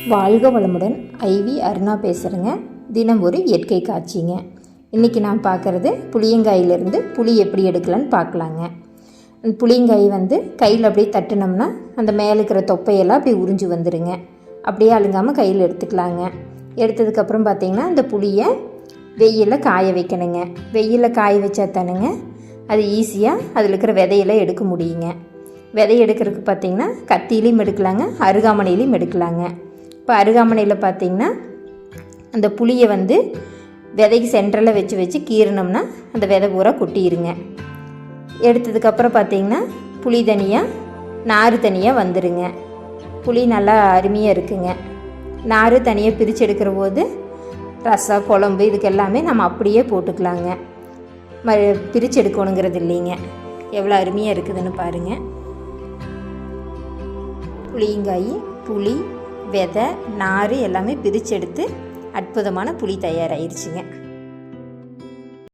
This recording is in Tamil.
வாழ்க வளமுடன். ஐவி அருணா பேசுகிறேங்க. தினம் ஒரு இயற்கை காட்சிங்க. இன்றைக்கி நான் பார்க்குறது புளியங்காயிலிருந்து புளி எப்படி எடுக்கலான்னு பார்க்கலாங்க. அந்த புளியங்காய் கையில் அப்படியே தட்டினோம்னா அந்த மேலே இருக்கிற தொப்பையெல்லாம் அப்படியே உறிஞ்சி வந்துடுங்க. அப்படியே அழுங்காமல் கையில் எடுத்துக்கலாங்க. எடுத்ததுக்கப்புறம் பார்த்திங்கன்னா அந்த புளியை வெயிலில் காய வைக்கணுங்க. வெயிலில் காய வச்சா தானுங்க அது ஈஸியாக அதில் இருக்கிற விதையெல்லாம் எடுக்க முடியுங்க. விதை எடுக்கிறதுக்கு பார்த்திங்கன்னா கத்தியிலையும் எடுக்கலாங்க, அருகாமனையிலையும் எடுக்கலாங்க. இப்போ அருகாமனையில் பார்த்திங்கன்னா அந்த புளியை விதைக்கு சென்டரில் வச்சு கீறினோம்னா அந்த விதை பூரா கொட்டிடுங்க. எடுத்ததுக்கப்புறம் பார்த்திங்கன்னா புளி தனியாக நார் தனியாக வந்துடுங்க. புளி நல்லா அருமையாக இருக்குங்க. நார் தனியாக பிரித்து எடுக்கிற போது ரசம் குழம்பு இதுக்கு எல்லாமே நம்ம அப்படியே போட்டுக்கலாங்க. பிரித்து எடுக்கணுங்கிறது இல்லைங்க. எவ்வளோ அருமையாக இருக்குதுன்னு பாருங்கள். புளியங்காய், புளி, விதை, நார் எல்லாமே பிரித்து எடுத்து அற்புதமான புளி தயாராகிருச்சுங்க.